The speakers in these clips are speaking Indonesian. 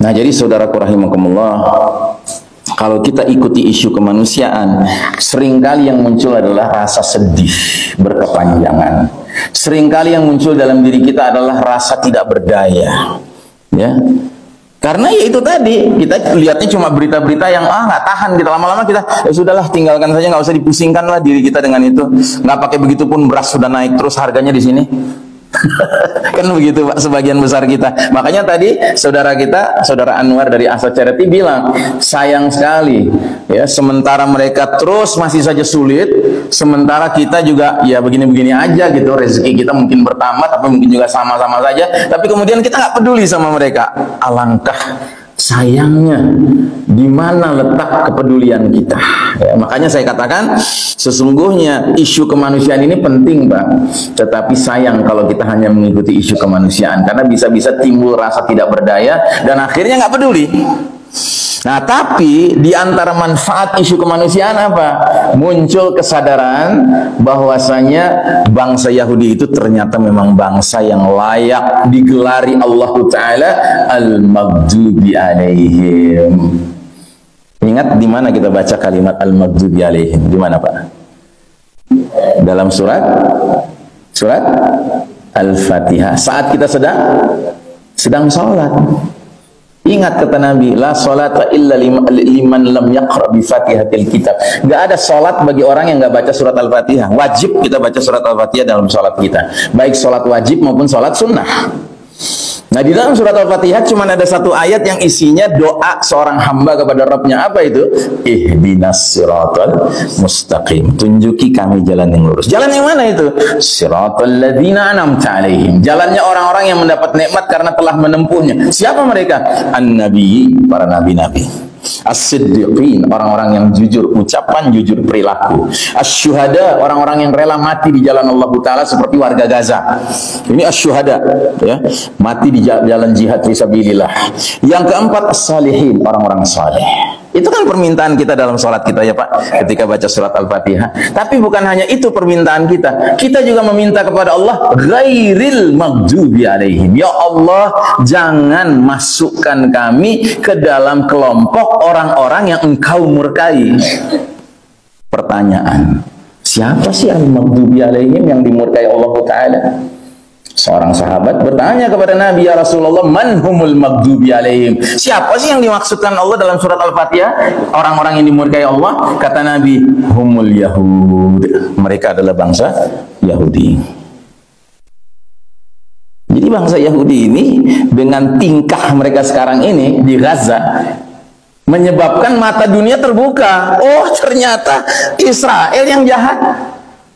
Nah, jadi saudaraku rahimakumullah, kalau kita ikuti isu kemanusiaan, seringkali yang muncul adalah rasa sedih berkepanjangan. Seringkali yang muncul dalam diri kita adalah rasa tidak berdaya. Ya. Karena ya itu tadi, kita lihatnya cuma berita-berita yang nggak tahan, kita lama-lama kita ya sudahlah, tinggalkan saja, nggak usah dipusingkan lah diri kita dengan itu. Nggak pakai begitu pun beras sudah naik terus harganya di sini. Kan begitu Pak, sebagian besar kita. Makanya tadi saudara kita, saudara Anwar dari Asa Charity bilang, sayang sekali ya, sementara mereka terus masih saja sulit, sementara kita juga ya begini-begini aja gitu, rezeki kita mungkin bertambah tapi mungkin juga sama-sama saja, tapi kemudian kita nggak peduli sama mereka. Alangkah sayangnya, di mana letak kepedulian kita? Ya, makanya saya katakan sesungguhnya isu kemanusiaan ini penting, Pak. Tetapi sayang kalau kita hanya mengikuti isu kemanusiaan, karena bisa-bisa timbul rasa tidak berdaya dan akhirnya nggak peduli. Nah, tapi di antara manfaat isu kemanusiaan apa? Muncul kesadaran bahwasanya bangsa Yahudi itu ternyata memang bangsa yang layak digelari Allah Ta'ala al-maghdubi alaihim. Ingat di mana kita baca kalimat al-maghdubi alaihim? Di mana, Pak? Dalam surat Al-Fatihah. Saat kita sedang sholat. Ingat kata Nabi, la salata illa liman lam yaqra bi Fatihatil kitab. Enggak ada salat bagi orang yang enggak baca surat Al-Fatihah. Wajib kita baca surat Al-Fatihah dalam salat kita, baik salat wajib maupun salat sunnah. Nah, di dalam surat Al-Fatihah cuma ada satu ayat yang isinya doa seorang hamba kepada Rabbnya. Apa itu? Ihdinas siratal mustaqim. Tunjuki kami jalan yang lurus. Jalan yang mana itu? Siratal ladzina an'amta alaihim. Jalannya orang-orang yang mendapat nikmat karena telah menempuhnya. Siapa mereka? An-nabi, para nabi-nabi. As-siddiqin, orang-orang yang jujur ucapan, jujur perilaku. Asy-syuhada, orang-orang yang rela mati di jalan Allah Ta'ala seperti warga Gaza. Ini asy-syuhada, ya, mati di jalan jihad fisabilillah. Yang keempat, as-salihin, orang-orang saleh. Itu kan permintaan kita dalam sholat kita ya Pak, ketika baca surat Al-Fatihah. Tapi bukan hanya itu permintaan kita. Kita juga meminta kepada Allah, ghairil maghdubi alaihim. Ya Allah, jangan masukkan kami ke dalam kelompok orang-orang yang Engkau murkai. Pertanyaan, siapa sih al-maghdubi alaihim, yang dimurkai Allah Ta'ala? Seorang sahabat bertanya kepada Nabi, ya Rasulullah, man humul maghdubi alaihim? Siapa sih yang dimaksudkan Allah dalam surat Al-Fatihah? Orang-orang yang dimurkai Allah. Kata Nabi, humul Yahud. Mereka adalah bangsa Yahudi. Jadi bangsa Yahudi ini dengan tingkah mereka sekarang ini di Gaza menyebabkan mata dunia terbuka. Oh, ternyata Israel yang jahat.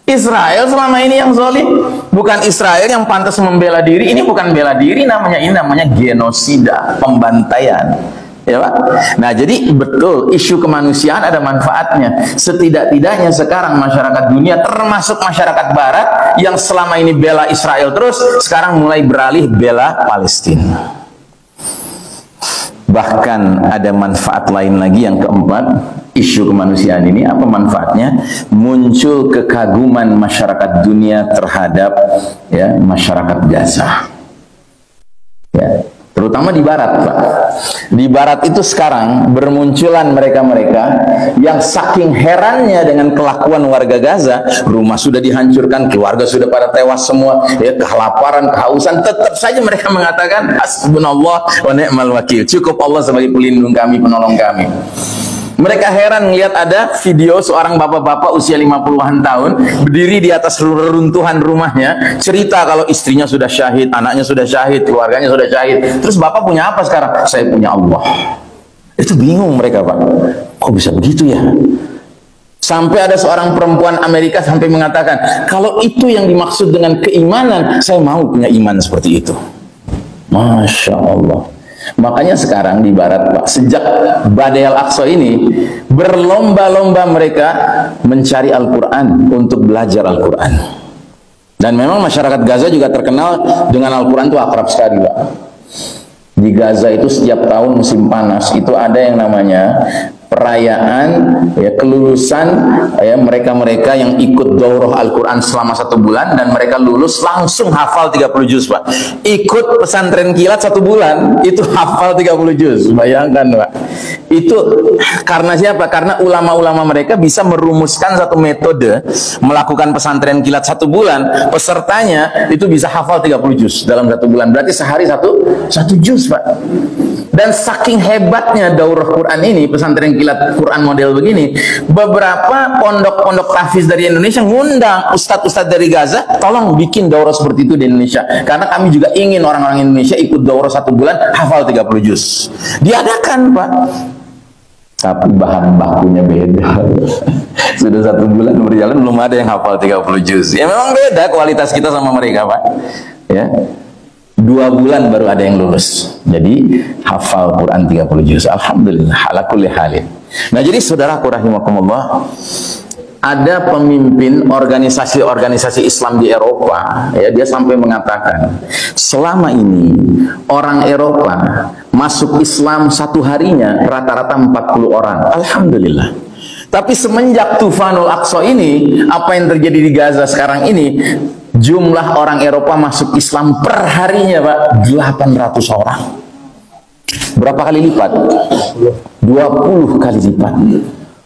Israel selama ini yang zalim, bukan Israel yang pantas membela diri. Ini bukan bela diri namanya, ini namanya genosida, pembantaian. Ya Pak? Nah, jadi betul isu kemanusiaan ada manfaatnya. Setidak-tidaknya sekarang masyarakat dunia, termasuk masyarakat barat yang selama ini bela Israel terus, sekarang mulai beralih bela Palestina. Bahkan ada manfaat lain lagi yang keempat, isu kemanusiaan ini apa manfaatnya? Muncul kekaguman masyarakat dunia terhadap ya masyarakat Gaza. Ya, terutama di barat, Pak. Di barat itu sekarang bermunculan mereka-mereka yang saking herannya dengan kelakuan warga Gaza, rumah sudah dihancurkan, keluarga sudah pada tewas semua, ya, kelaparan, kehausan, tetap saja mereka mengatakan hasbunallah wa ni'mal wakil. Cukup Allah sebagai pelindung kami, penolong kami. Mereka heran melihat ada video seorang bapak-bapak usia 50-an tahun berdiri di atas reruntuhan rumahnya, cerita kalau istrinya sudah syahid, anaknya sudah syahid, keluarganya sudah syahid. Terus bapak punya apa sekarang? Saya punya Allah. Itu bingung mereka, Pak. Kok bisa begitu ya? Sampai ada seorang perempuan Amerika sampai mengatakan, kalau itu yang dimaksud dengan keimanan, saya mau punya iman seperti itu. Masya Allah. Makanya sekarang di barat, Pak, sejak Badai Al-Aqsa ini berlomba-lomba mereka mencari Al-Quran untuk belajar Al-Quran. Dan memang masyarakat Gaza juga terkenal dengan Al-Quran itu akrab sekali, Pak. Di Gaza itu setiap tahun musim panas itu ada yang namanya perayaan ya kelulusan ya mereka-mereka yang ikut daurah Al-Quran selama 1 bulan dan mereka lulus langsung hafal 30 juz Pak. Ikut pesantren kilat 1 bulan itu hafal 30 juz. Bayangkan Pak. Itu karena siapa? Karena ulama-ulama mereka bisa merumuskan satu metode melakukan pesantren kilat 1 bulan, pesertanya itu bisa hafal 30 juz dalam 1 bulan. Berarti sehari satu juz Pak. Dan saking hebatnya daurah Quran ini, pesantren kilat Quran model begini, beberapa pondok-pondok tahfiz dari Indonesia ngundang ustadz-ustadz dari Gaza, tolong bikin daurah seperti itu di Indonesia. Karena kami juga ingin orang-orang Indonesia ikut daurah 1 bulan, hafal 30 juz. Diadakan Pak. Tapi bahan bakunya beda. Sudah 1 bulan berjalan belum ada yang hafal 30 juz. Ya memang beda kualitas kita sama mereka Pak. Ya. 2 bulan baru ada yang lulus. Jadi hafal Quran 30 juz. Alhamdulillah ala kulli halin. Nah, jadi saudaraku rahimakumullah, ada pemimpin organisasi-organisasi Islam di Eropa, ya, dia sampai mengatakan, selama ini orang Eropa masuk Islam 1 harinya rata-rata 40 orang. Alhamdulillah. Tapi semenjak Tufanul Aqsa ini, apa yang terjadi di Gaza sekarang ini, jumlah orang Eropa masuk Islam per harinya Pak 800 orang. Berapa kali lipat? 20 kali lipat.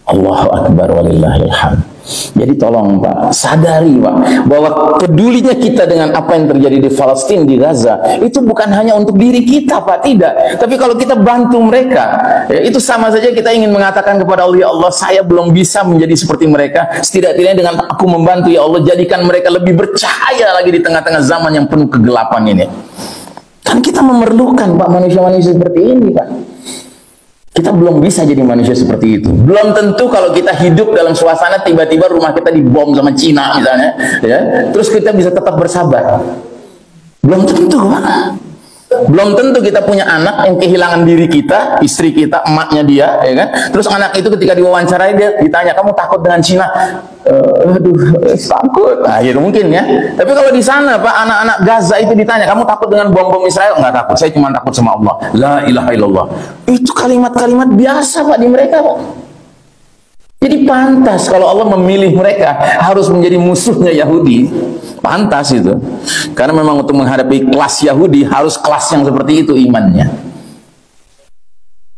Allahu Akbar walillahil hamd. Jadi tolong Pak, sadari Pak, bahwa pedulinya kita dengan apa yang terjadi di Palestina, di Gaza, itu bukan hanya untuk diri kita Pak, tidak. Tapi kalau kita bantu mereka, ya, itu sama saja kita ingin mengatakan kepada Allah, ya Allah, saya belum bisa menjadi seperti mereka, setidaknya dengan aku membantu, ya Allah, jadikan mereka lebih bercahaya lagi di tengah-tengah zaman yang penuh kegelapan ini. Kan kita memerlukan Pak manusia-manusia seperti ini Pak. Kita belum bisa jadi manusia seperti itu. Belum tentu kalau kita hidup dalam suasana tiba-tiba rumah kita dibom sama Cina misalnya, ya, terus kita bisa tetap bersabar. Belum tentu Pak. Belum tentu kita punya anak yang kehilangan diri kita, istri kita, emaknya dia, ya kan? Terus anak itu ketika diwawancarai dia ditanya, kamu takut dengan Cina? Aduh, takut. Nah, gitu mungkin ya. Tapi kalau di sana Pak, anak-anak Gaza itu ditanya, kamu takut dengan bom-bom Israel? Enggak takut. Saya cuma takut sama Allah. La ilaha illallah. Itu kalimat-kalimat biasa Pak di mereka Pak. Jadi pantas kalau Allah memilih mereka harus menjadi musuhnya Yahudi. Pantas itu. Karena memang untuk menghadapi kelas Yahudi harus kelas yang seperti itu imannya.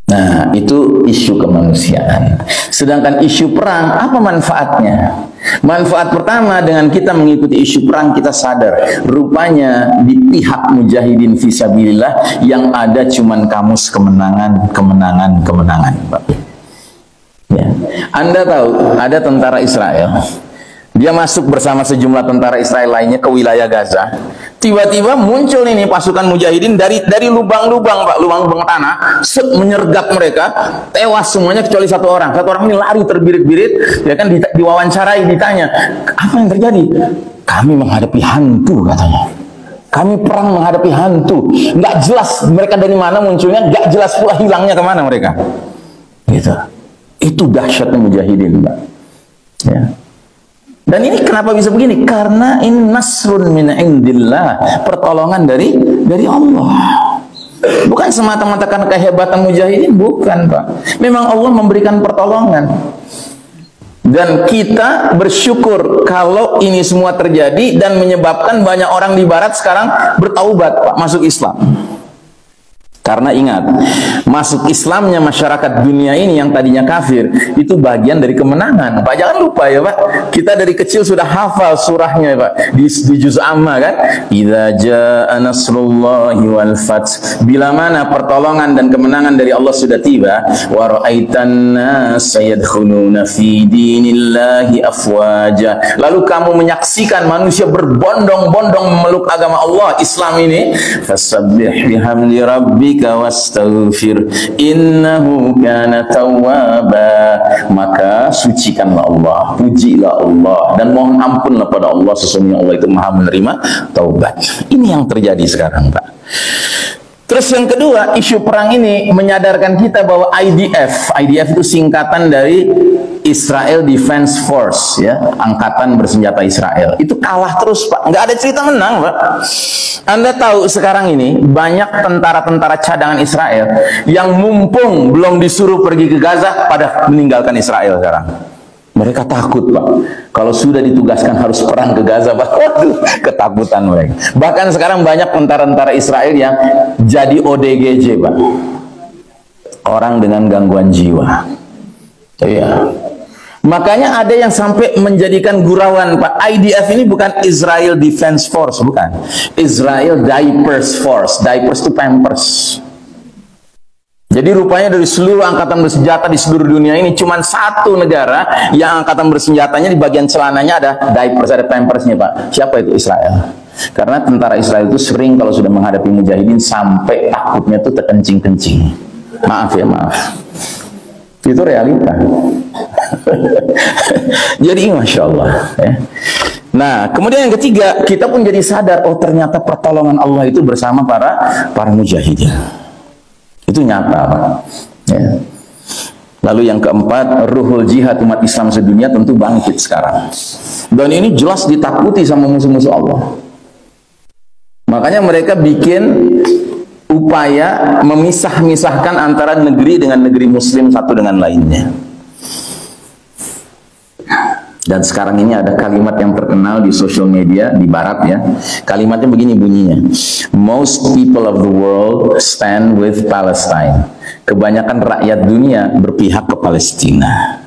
Nah, itu isu kemanusiaan. Sedangkan isu perang, apa manfaatnya? Manfaat pertama, dengan kita mengikuti isu perang, kita sadar rupanya di pihak mujahidin fisabilillah yang ada cuman kamus kemenangan, kemenangan, kemenangan. Ya. Anda tahu ada tentara Israel, dia masuk bersama sejumlah tentara Israel lainnya ke wilayah Gaza. Tiba-tiba muncul ini pasukan mujahidin dari lubang-lubang Pak, lubang-lubang tanah, menyergap mereka, tewas semuanya kecuali 1 orang. 1 orang ini lari terbirit-birit, ya kan, diwawancarai, ditanya, apa yang terjadi? Kami menghadapi hantu katanya. Kami perang menghadapi hantu. Nggak jelas mereka dari mana munculnya, nggak jelas pula hilangnya kemana mereka. Gitu. Itu dahsyatnya mujahidin Pak. Ya. Dan ini kenapa bisa begini? Karena ini nasrun min indillah, pertolongan dari Allah. Bukan semata-mata karena kehebatan mujahidin, bukan Pak. Memang Allah memberikan pertolongan. Dan kita bersyukur kalau ini semua terjadi dan menyebabkan banyak orang di barat sekarang bertaubat Pak, masuk Islam. Karena ingat, masuk Islamnya masyarakat dunia ini yang tadinya kafir, itu bagian dari kemenangan. Pak, jangan lupa ya Pak, kita dari kecil sudah hafal surahnya Pak, di juz amma kan, idza jaa nasrullahi wal fath, bila mana pertolongan dan kemenangan dari Allah sudah tiba, wa ra'aitan nas yadkhuluna fi dinillahi afwaja, lalu kamu menyaksikan manusia berbondong-bondong memeluk agama Allah, Islam ini, fasabbih bihamdi rabbika wastaghfir innahu kana tawwaba, maka sucikanlah Allah, pujilah Allah, dan mohon ampunlah pada Allah, sesungguhnya Allah itu maha menerima taubat. Ini yang terjadi sekarang Pak. Terus yang kedua, isu perang ini menyadarkan kita bahwa IDF itu singkatan dari Israel Defense Force, ya, angkatan bersenjata Israel. Itu kalah terus, Pak. Nggak ada cerita menang, Pak. Anda tahu sekarang ini banyak tentara-tentara cadangan Israel yang mumpung belum disuruh pergi ke Gaza pada meninggalkan Israel sekarang. Mereka takut, Pak. Kalau sudah ditugaskan harus perang ke Gaza, Pak. Waduh, ketakutan mereka. Bahkan sekarang banyak tentara-tentara Israel yang jadi ODGJ, Pak. Orang dengan gangguan jiwa. Iya. Makanya ada yang sampai menjadikan gurauan, Pak. IDF ini bukan Israel Defense Force, bukan. Israel Diapers Force. Diapers itu pampers. Jadi rupanya dari seluruh angkatan bersenjata di seluruh dunia ini cuma satu negara yang angkatan bersenjatanya di bagian celananya ada diapers, ada pampersnya, Pak. Siapa itu? Israel. Karena tentara Israel itu sering kalau sudah menghadapi mujahidin sampai takutnya itu terkencing-kencing. Maaf ya, maaf. Itu realita. Jadi Masya Allah, ya. Nah, kemudian yang ketiga, kita pun jadi sadar, oh ternyata pertolongan Allah itu bersama para mujahidin. Itu nyata, Pak. Ya. Lalu yang keempat, ruhul jihad umat Islam sedunia tentu bangkit sekarang. Dan ini jelas ditakuti sama musuh-musuh Allah. Makanya mereka bikin upaya memisah-misahkan antara negeri dengan negeri muslim satu dengan lainnya. Dan sekarang ini ada kalimat yang terkenal di social media di barat, ya. Kalimatnya begini bunyinya. Most people of the world stand with Palestine. Kebanyakan rakyat dunia berpihak ke Palestina.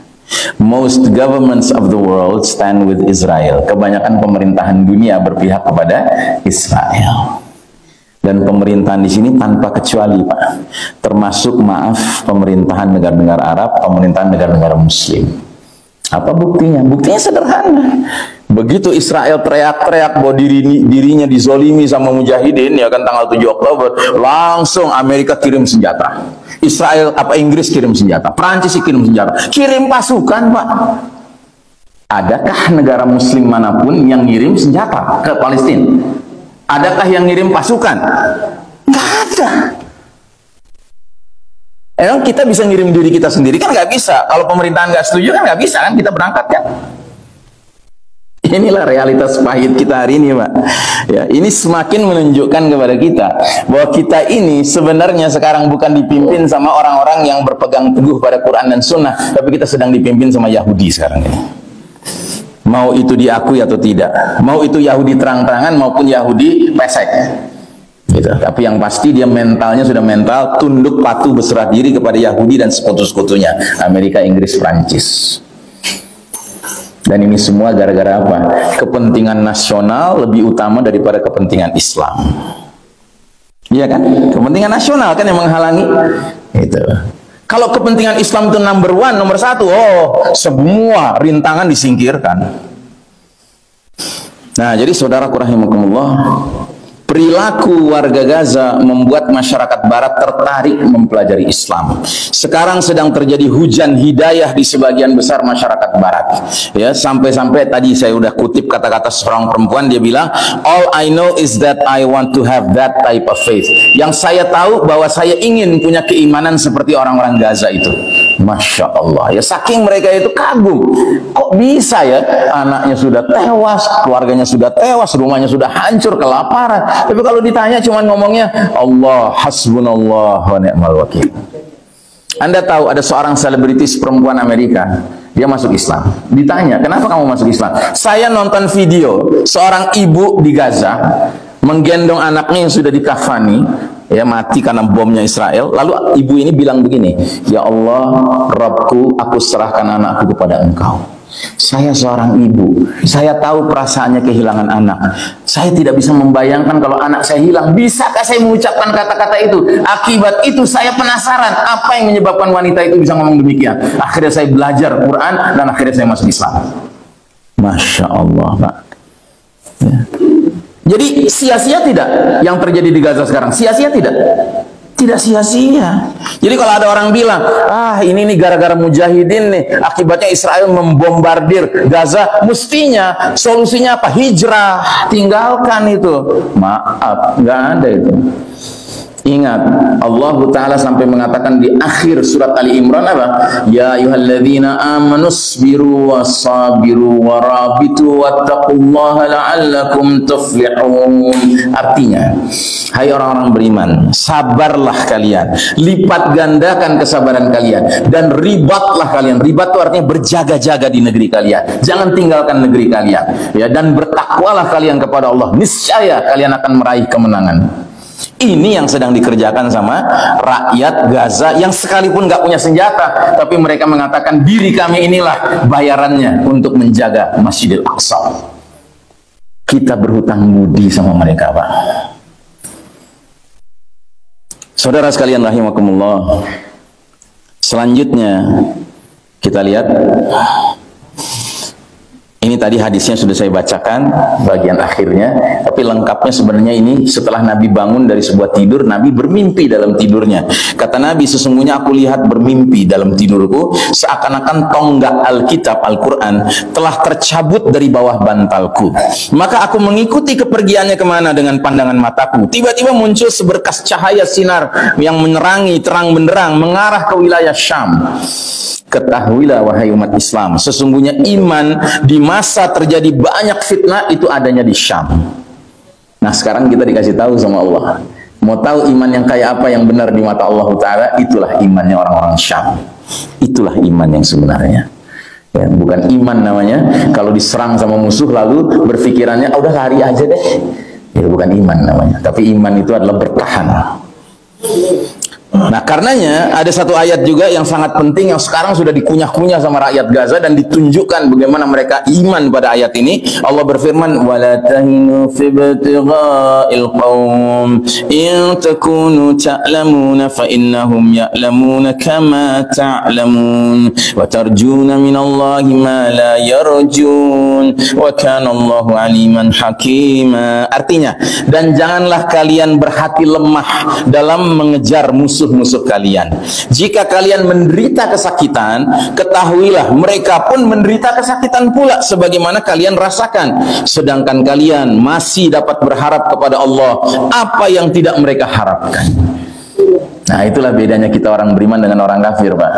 Most governments of the world stand with Israel. Kebanyakan pemerintahan dunia berpihak kepada Israel. Dan pemerintahan di sini tanpa kecuali, Pak. Termasuk, maaf, pemerintahan negara-negara Arab, pemerintahan negara-negara Muslim. Apa buktinya? Buktinya sederhana. Begitu Israel teriak-teriak bahwa dirinya dizolimi sama mujahidin, ya kan, tanggal 7 Oktober, langsung Amerika kirim senjata. Inggris kirim senjata, Prancis kirim senjata, kirim pasukan, Pak. Adakah negara muslim manapun yang ngirim senjata ke Palestina? Adakah yang ngirim pasukan? Nggak ada. Emang kita bisa ngirim diri kita sendiri? Kan nggak bisa. Kalau pemerintahan nggak setuju kan nggak bisa, kan kita berangkat, kan? Inilah realitas pahit kita hari ini, Pak. Ya, ini semakin menunjukkan kepada kita bahwa kita ini sebenarnya sekarang bukan dipimpin sama orang-orang yang berpegang teguh pada Quran dan Sunnah, tapi kita sedang dipimpin sama Yahudi sekarang ini. Mau itu diakui atau tidak, mau itu Yahudi terang-terangan maupun Yahudi pesek. Gitu. Tapi yang pasti dia mentalnya sudah mental tunduk patuh berserah diri kepada Yahudi dan sekutu-sekutunya, Amerika, Inggris, Prancis. Dan ini semua gara-gara apa? Kepentingan nasional lebih utama daripada kepentingan Islam. Iya kan? Kepentingan nasional kan yang menghalangi. Itu. Kalau kepentingan Islam itu number one, nomor satu, oh semua rintangan disingkirkan. Nah, jadi saudaraku rahimakumullah, perilaku warga Gaza membuat masyarakat barat tertarik mempelajari Islam. Sekarang sedang terjadi hujan hidayah di sebagian besar masyarakat barat. Ya, sampai-sampai tadi saya udah kutip kata-kata seorang perempuan, dia bilang, all I know is that I want to have that type of faith. Yang saya tahu bahwa saya ingin punya keimanan seperti orang-orang Gaza itu. Masya Allah, ya, saking mereka itu kagum. Kok bisa ya, anaknya sudah tewas, keluarganya sudah tewas, rumahnya sudah hancur, kelaparan. Tapi kalau ditanya cuma ngomongnya Allah hasbunallah wa ni'mal wakil. Anda tahu ada seorang selebritis perempuan Amerika, dia masuk Islam. Ditanya, kenapa kamu masuk Islam? Saya nonton video seorang ibu di Gaza menggendong anaknya yang sudah dikafani, ya, mati karena bomnya Israel. Lalu ibu ini bilang begini, ya Allah, Rabbku, aku serahkan anakku kepada Engkau. Saya seorang ibu, saya tahu perasaannya kehilangan anak. Saya tidak bisa membayangkan kalau anak saya hilang. Bisakah saya mengucapkan kata-kata itu? Akibat itu saya penasaran apa yang menyebabkan wanita itu bisa ngomong demikian. Akhirnya saya belajar Quran dan akhirnya saya masuk Islam. Masya Allah, Pak. Ya. Jadi sia-sia tidak yang terjadi di Gaza sekarang? Sia-sia tidak? Tidak sia-sia. Jadi kalau ada orang bilang, ini nih gara-gara mujahidin nih, akibatnya Israel membombardir Gaza, mestinya solusinya apa? Hijrah, tinggalkan itu. Maaf, nggak ada itu. Ingat, Allah Ta'ala sampai mengatakan di akhir surat Ali Imran apa? Ya ayyuhalladzina amanu sabiru wasabiru warabitu wattaqullaha la'allakum tuflihun. Artinya, hai orang-orang beriman, sabarlah kalian, lipat gandakan kesabaran kalian, dan ribatlah kalian. Ribat itu artinya berjaga-jaga di negeri kalian. Jangan tinggalkan negeri kalian, ya, dan bertakwalah kalian kepada Allah. Niscaya kalian akan meraih kemenangan. Ini yang sedang dikerjakan sama rakyat Gaza yang sekalipun nggak punya senjata, tapi mereka mengatakan diri kami inilah bayarannya untuk menjaga Masjidil Aqsa. Kita berhutang budi sama mereka, Pak. Saudara sekalian rahimakumullah. Selanjutnya kita lihat. Ini tadi hadisnya sudah saya bacakan bagian akhirnya, tapi lengkapnya sebenarnya ini setelah Nabi bangun dari sebuah tidur, Nabi bermimpi dalam tidurnya. Kata Nabi, sesungguhnya aku lihat bermimpi dalam tidurku, seakan-akan tonggak Alkitab Al-Quran telah tercabut dari bawah bantalku. Maka aku mengikuti kepergiannya kemana dengan pandangan mataku. Tiba-tiba muncul seberkas cahaya sinar yang menerangi terang benderang mengarah ke wilayah Syam. Ketahuilah wahai umat Islam, sesungguhnya iman di masa terjadi banyak fitnah itu adanya di Syam. Nah, sekarang kita dikasih tahu sama Allah. Mau tahu iman yang kayak apa yang benar di mata Allah Ta'ala? Itulah imannya orang-orang Syam. Itulah iman yang sebenarnya. Ya, bukan iman namanya kalau diserang sama musuh lalu berpikirannya, udah lari aja deh. Ya, bukan iman namanya. Tapi iman itu adalah bertahan. Nah, karenanya ada satu ayat juga yang sangat penting yang sekarang sudah dikunyah-kunyah sama rakyat Gaza dan ditunjukkan bagaimana mereka iman pada ayat ini. Allah berfirman, "Wala tahinu fi ibtigha'il qaum in takunu ta'lamuna fa innahum ya'lamuna kama ta'lamun wa tarjuna minallahi ma la yarjun wa kana Allahu aliman hakima." Artinya, dan janganlah kalian berhati lemah dalam mengejar musuh kalian. Jika kalian menderita kesakitan, ketahuilah mereka pun menderita kesakitan pula sebagaimana kalian rasakan. Sedangkan kalian masih dapat berharap kepada Allah apa yang tidak mereka harapkan. Nah, itulah bedanya kita orang beriman dengan orang kafir, Pak.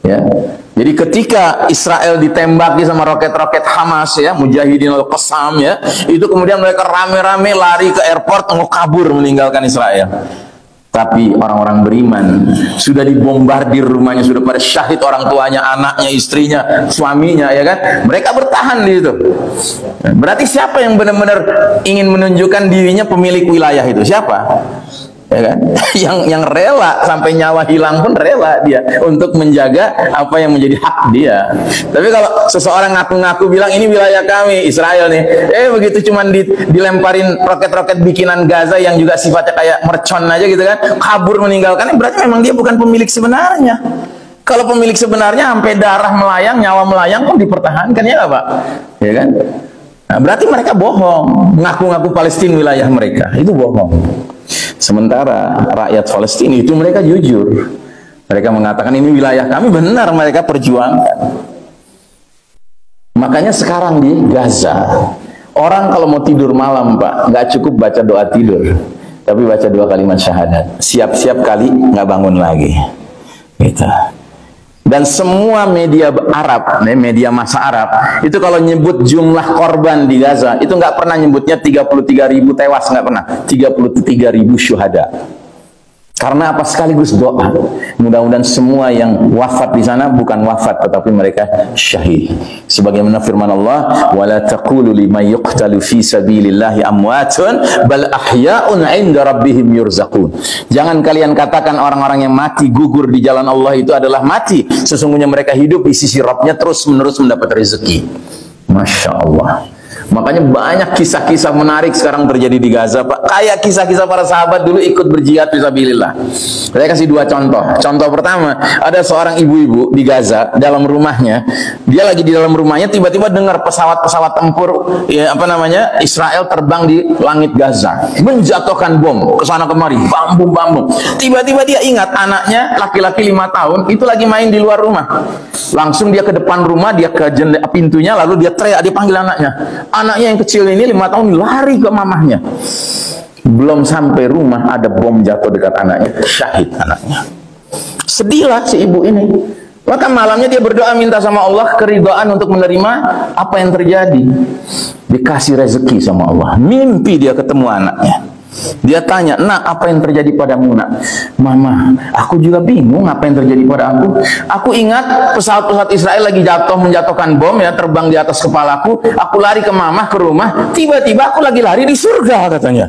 Ya. Jadi ketika Israel ditembaki sama roket-roket Hamas, ya, Mujahidin Al-Qassam, ya, itu kemudian mereka rame-rame lari ke airport mau kabur meninggalkan Israel. Tapi orang-orang beriman sudah dibombardir rumahnya, sudah pada syahid orang tuanya, anaknya, istrinya, suaminya, ya kan? Mereka bertahan di situ. Berarti siapa yang benar-benar ingin menunjukkan dirinya pemilik wilayah itu? Siapa? Ya kan? Yang rela sampai nyawa hilang pun rela dia untuk menjaga apa yang menjadi hak dia. Tapi kalau seseorang ngaku-ngaku bilang ini wilayah kami, Israel nih, begitu cuman dilemparin roket-roket bikinan Gaza yang juga sifatnya kayak mercon aja gitu kan, kabur meninggalkan, berarti memang dia bukan pemilik sebenarnya. Kalau pemilik sebenarnya sampai darah melayang, nyawa melayang pun dipertahankan, ya nggak Pak? Ya kan? Nah, berarti mereka bohong, ngaku-ngaku Palestina wilayah mereka, itu bohong. Sementara rakyat Palestina itu mereka jujur. Mereka mengatakan ini wilayah kami, benar mereka perjuangkan. Makanya sekarang di Gaza, orang kalau mau tidur malam, Pak, nggak cukup baca doa tidur, tapi baca 2 kalimat syahadat. Siap-siap kali nggak bangun lagi. Gitu. Dan semua media Arab, media massa Arab, itu kalau nyebut jumlah korban di Gaza, itu nggak pernah nyebutnya 33.000 tewas, nggak pernah. 33.000 syuhada. Karena apa? Sekaligus doa. Mudah-mudahan semua yang wafat di sana bukan wafat, tetapi mereka syahid. Sebagaimana firman Allah, "Wala taqulu liman yuqtalu fi sabilillahi amwatun bal ahya'un 'inda rabbihim yurzaqun." Jangan kalian katakan orang-orang yang mati gugur di jalan Allah itu adalah mati. Sesungguhnya mereka hidup di sisi Rabb-nya terus-menerus mendapat rezeki. Masya Allah. Makanya banyak kisah-kisah menarik sekarang terjadi di Gaza, Pak. Kayak kisah-kisah para sahabat dulu ikut berjihad fisabilillah. Saya kasih 2 contoh. Contoh pertama, ada seorang ibu-ibu di Gaza dalam rumahnya. Dia lagi di dalam rumahnya, tiba-tiba dengar pesawat-pesawat tempur, ya, Israel terbang di langit Gaza, menjatuhkan bom ke sana kemari, bam-bam. Tiba-tiba dia ingat anaknya laki-laki 5 tahun itu lagi main di luar rumah. Langsung dia ke depan rumah, dia ke pintunya, lalu dia teriak, dia panggil anaknya. Anaknya yang kecil ini 5 tahun lari ke mamahnya. Belum sampai rumah ada bom jatuh dekat anaknya, syahid anaknya. Sedihlah si ibu ini. Maka malamnya dia berdoa minta sama Allah keridhaan untuk menerima apa yang terjadi. Dikasih rezeki sama Allah. Mimpi dia ketemu anaknya. Dia tanya, "Nak, apa yang terjadi padamu, Nak?" "Mama, aku juga bingung apa yang terjadi pada aku. Aku ingat pesawat-pesawat Israel lagi menjatuhkan bom ya, terbang di atas kepalaku. Aku lari ke mama, ke rumah. Tiba-tiba aku lagi lari di surga," katanya.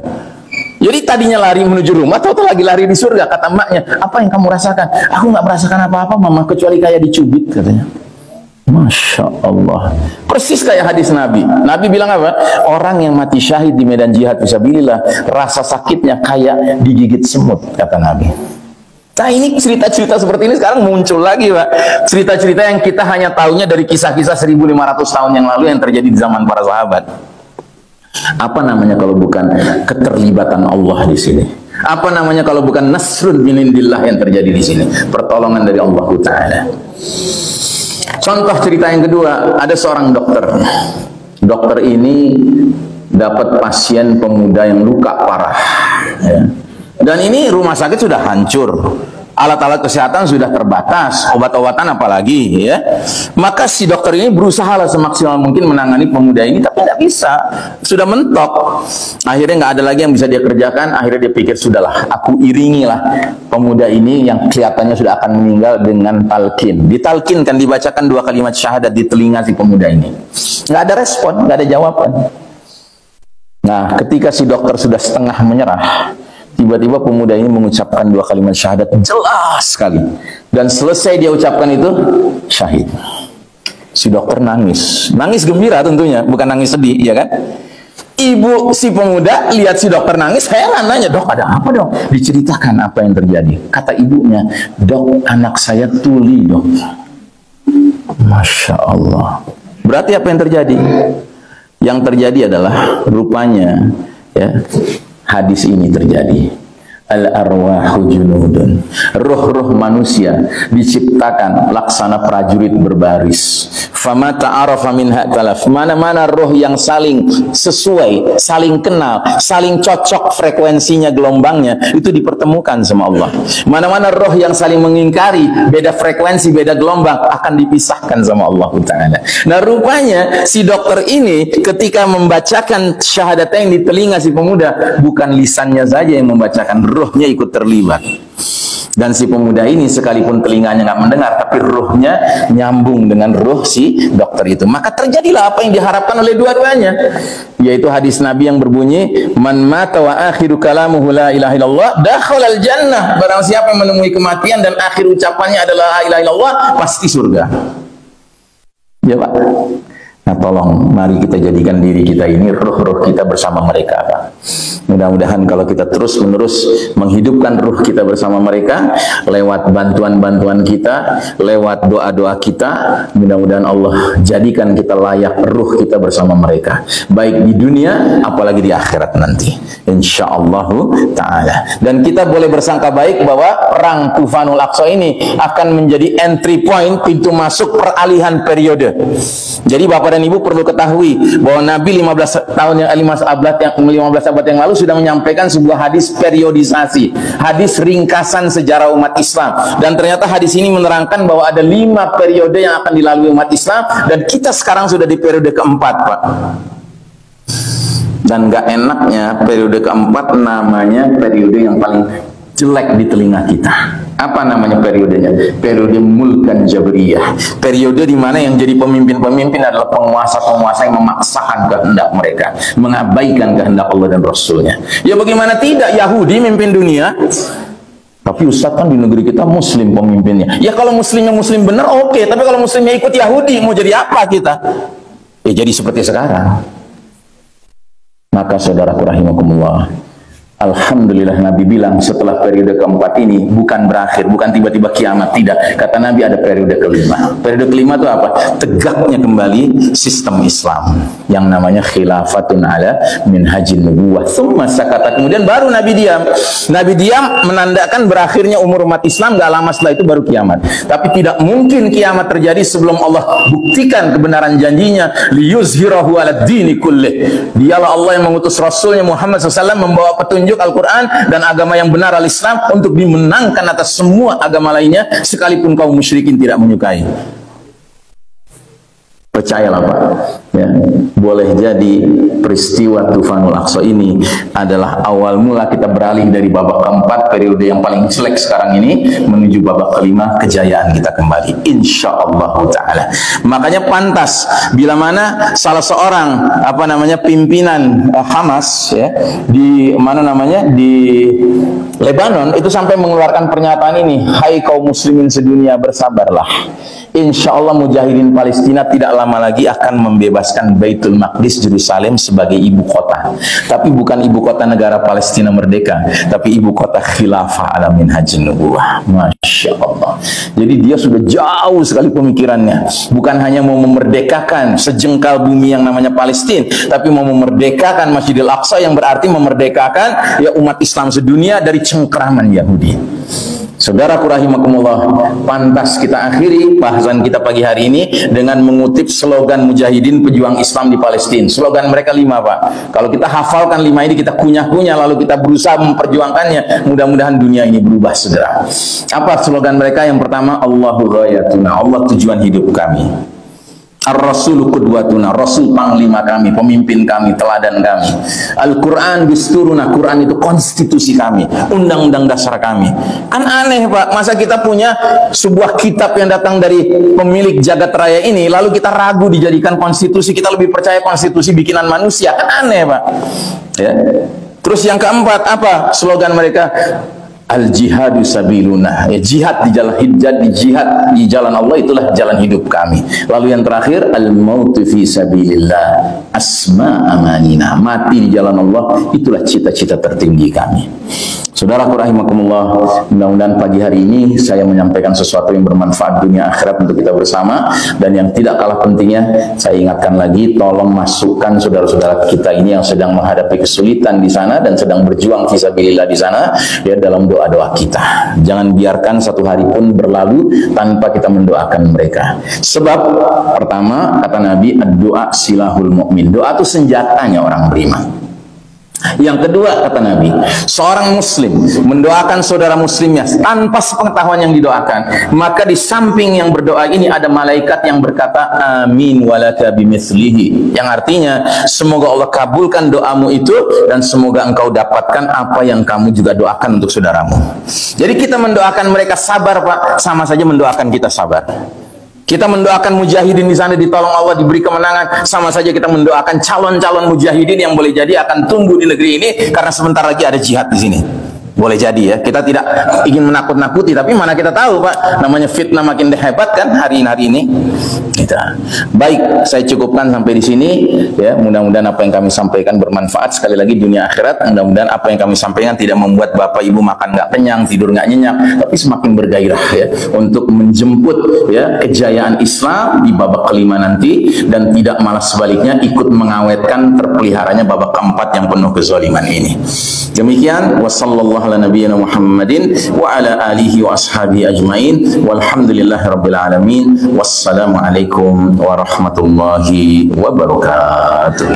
Jadi tadinya lari menuju rumah, atau lagi lari di surga. Kata emaknya, "Apa yang kamu rasakan?" "Aku nggak merasakan apa-apa, Mama, kecuali kayak dicubit," katanya. Masya Allah, persis kayak hadis Nabi. Nabi bilang apa? Orang yang mati syahid di medan jihad fisabilillah, rasa sakitnya kayak digigit semut, kata Nabi. Nah, ini cerita-cerita seperti ini sekarang muncul lagi, Pak. Cerita-cerita yang kita hanya tahunya dari kisah-kisah 1500 tahun yang lalu yang terjadi di zaman para sahabat. Apa namanya kalau bukan keterlibatan Allah di sini? Apa namanya kalau bukan nasrun min indillah yang terjadi di sini? Pertolongan dari Allah Ta'ala. Contoh cerita yang kedua, ada seorang dokter. Dokter ini dapat pasien pemuda yang luka parah, ya. Dan ini rumah sakit sudah hancur. Alat-alat kesehatan sudah terbatas, obat-obatan apalagi, ya. Maka si dokter ini berusaha lah semaksimal mungkin menangani pemuda ini, tapi nggak bisa, sudah mentok. Akhirnya nggak ada lagi yang bisa dia kerjakan. Akhirnya dia pikir, sudahlah, aku iringilah pemuda ini yang kelihatannya sudah akan meninggal dengan talqin. Ditalqinkan, dibacakan 2 kalimat syahadat di telinga si pemuda ini. Nggak ada respon, nggak ada jawaban. Nah, ketika si dokter sudah setengah menyerah, tiba-tiba pemuda ini mengucapkan 2 kalimat syahadat jelas sekali. Dan selesai dia ucapkan itu, syahid. Si dokter nangis. Nangis gembira tentunya, bukan nangis sedih, ya kan? Ibu si pemuda lihat si dokter nangis, heran, nanya, "Dok, ada apa, Dok?" Diceritakan apa yang terjadi. Kata ibunya, "Dok, anak saya tuli, Dok." Masya Allah. Berarti apa yang terjadi? Yang terjadi adalah rupanya, ya, hadis ini terjadi. Al-arwahu junudun. Roh-roh manusia diciptakan laksana prajurit berbaris. Fama ta'arafa minha talaf. Mana-mana roh yang saling sesuai, saling kenal, saling cocok frekuensinya, gelombangnya, itu dipertemukan sama Allah. Mana-mana roh yang saling mengingkari, beda frekuensi, beda gelombang, akan dipisahkan sama Allah Ta'ala. Nah, rupanya si dokter ini ketika membacakan syahadatnya yang di telinga si pemuda, bukan lisannya saja yang membacakan, rohnya ikut terlibat. Dan si pemuda ini sekalipun telinganya nggak mendengar, tapi rohnya nyambung dengan roh si dokter itu. Maka terjadilah apa yang diharapkan oleh dua-duanya, yaitu hadis Nabi yang berbunyi, "Man mata wa akhiru kalamuhu la ilaha illallah dakhalal jannah." Barang siapa yang menemui kematian dan akhir ucapannya adalah la ilaha illallah, pasti surga. Ya, Pak. Nah, tolong mari kita jadikan diri kita ini ruh-ruh kita bersama mereka, Pak. Mudah-mudahan kalau kita terus-menerus menghidupkan ruh kita bersama mereka lewat bantuan-bantuan kita, lewat doa-doa kita, mudah-mudahan Allah jadikan kita layak ruh kita bersama mereka, baik di dunia apalagi di akhirat nanti, insyaallah ta'ala. Dan kita boleh bersangka baik bahwa perang Tufanul Aqsa ini akan menjadi entry point, pintu masuk peralihan periode. Jadi Bapak dan Ibu perlu ketahui bahwa Nabi 15 abad yang lalu sudah menyampaikan sebuah hadis periodisasi, hadis ringkasan sejarah umat Islam. Dan ternyata hadis ini menerangkan bahwa ada 5 periode yang akan dilalui umat Islam, dan kita sekarang sudah di periode keempat, Pak. Dan gak enaknya periode keempat namanya periode yang paling jelek di telinga kita. Apa namanya periodenya? Periode mulkan jabriyah. Periode di mana yang jadi pemimpin-pemimpin adalah penguasa-penguasa yang memaksakan kehendak mereka, mengabaikan kehendak Allah dan Rasulnya. Ya bagaimana tidak, Yahudi mimpin dunia. Tapi Ustaz, kan di negeri kita Muslim pemimpinnya. Ya kalau Muslimnya Muslim benar oke, tapi kalau Muslimnya ikut Yahudi, mau jadi apa kita? Ya jadi seperti sekarang. Maka saudaraku rahimakumullah, alhamdulillah Nabi bilang setelah periode keempat ini bukan berakhir, bukan tiba-tiba kiamat, tidak. Kata Nabi ada periode kelima. Periode kelima itu apa? Tegaknya kembali sistem Islam yang namanya khilafatun ala minhajin nubuwah. Tsumma sakata. Kemudian baru Nabi diam. Nabi diam menandakan berakhirnya umur umat Islam. Gak lama setelah itu baru kiamat. Tapi tidak mungkin kiamat terjadi sebelum Allah buktikan kebenaran janjinya, liyuzhirahu ala dini kullih. Dialah Allah yang mengutus Rasulnya Muhammad SAW membawa petunjuk petunjuk Al-Quran dan agama yang benar al-Islam untuk dimenangkan atas semua agama lainnya, sekalipun kaum musyrikin tidak menyukai. Percayalah Pak, ya, boleh jadi peristiwa Tufanul Aqsa ini adalah awal mula kita beralih dari babak keempat, periode yang paling jelek sekarang ini, menuju babak kelima, kejayaan kita kembali, insyaallah ta'ala. Makanya pantas bila mana salah seorang pimpinan Hamas, ya, di di Lebanon itu sampai mengeluarkan pernyataan ini, hai kaum muslimin sedunia, bersabarlah, insya Allah mujahidin Palestina tidak lama lagi akan membebaskan Baitul Maqdis, Yerusalem, sebagai ibu kota. Tapi bukan ibu kota negara Palestina merdeka, tapi ibu kota khilafah ala minhajin nubuwah. Masya Allah. Jadi dia sudah jauh sekali pemikirannya. Bukan hanya mau memerdekakan sejengkal bumi yang namanya Palestina, tapi mau memerdekakan Masjidil Aqsa, yang berarti memerdekakan ya umat Islam sedunia dari cengkraman Yahudi. Saudaraku rahimakumullah, pantas kita akhiri bahasan kita pagi hari ini dengan mengutip slogan mujahidin pejuang Islam di Palestina. Slogan mereka 5 Pak. Kalau kita hafalkan 5 ini, kita kunyah-kunyah, lalu kita berusaha memperjuangkannya, mudah-mudahan dunia ini berubah segera. Apa slogan mereka? Yang pertama, Allahu ghayatuna, Allah tujuan hidup kami. Ar-Rasulu qudwatuna, Rasul panglima kami, pemimpin kami, teladan kami. Al-Quran dusturuna, Quran itu konstitusi kami, undang-undang dasar kami. Kan aneh Pak, masa kita punya sebuah kitab yang datang dari pemilik jagat raya ini, lalu kita ragu dijadikan konstitusi, kita lebih percaya konstitusi bikinan manusia. Kan aneh Pak, ya. Terus yang keempat, apa slogan mereka? Al-jihadu sabiluna, ya, jihad di jalan Allah itulah jalan hidup kami. Lalu yang terakhir, al-mautu fi sabilillah asma amanina, mati di jalan Allah itulah cita-cita tertinggi kami. Saudaraku rahimakumullah, mudah-mudahan pagi hari ini saya menyampaikan sesuatu yang bermanfaat dunia akhirat untuk kita bersama. Dan yang tidak kalah pentingnya, saya ingatkan lagi, tolong masukkan saudara-saudara kita ini yang sedang menghadapi kesulitan di sana dan sedang berjuang fisabilillah di sana, ya, dalam doa-doa kita. Jangan biarkan satu hari pun berlalu tanpa kita mendoakan mereka. Sebab pertama, kata Nabi, ad-doa silahul mu'min, doa itu senjatanya orang beriman. Yang kedua, kata Nabi, seorang muslim mendoakan saudara muslimnya tanpa sepengetahuan yang didoakan, maka di samping yang berdoa ini ada malaikat yang berkata amin walaka bimithlihi, yang artinya semoga Allah kabulkan doamu itu dan semoga engkau dapatkan apa yang kamu juga doakan untuk saudaramu. Jadi kita mendoakan mereka sabar Pak, sama saja mendoakan kita sabar. Kita mendoakan mujahidin di sana ditolong Allah, diberi kemenangan, sama saja kita mendoakan calon-calon mujahidin yang boleh jadi akan tumbuh di negeri ini, karena sebentar lagi ada jihad di sini. Boleh jadi ya, kita tidak ingin menakut-nakuti, tapi mana kita tahu Pak, namanya fitnah makin hebat kan hari ini. Kita. Baik, saya cukupkan sampai di sini ya. Mudah-mudahan apa yang kami sampaikan bermanfaat, sekali lagi dunia akhirat. Mudah-mudahan apa yang kami sampaikan tidak membuat Bapak Ibu makan nggak kenyang, tidur nggak nyenyak, tapi semakin bergairah ya untuk menjemput ya kejayaan Islam di babak kelima nanti, dan tidak malah sebaliknya ikut mengawetkan terpeliharanya babak keempat yang penuh kezaliman ini. Demikian, wassallallahu ala nabiyyina Muhammadin wa ala alihi wa ashabihi ajmain, walhamdulillahi rabbil alamin, wassalamualaikum warahmatullahi wabarakatuh.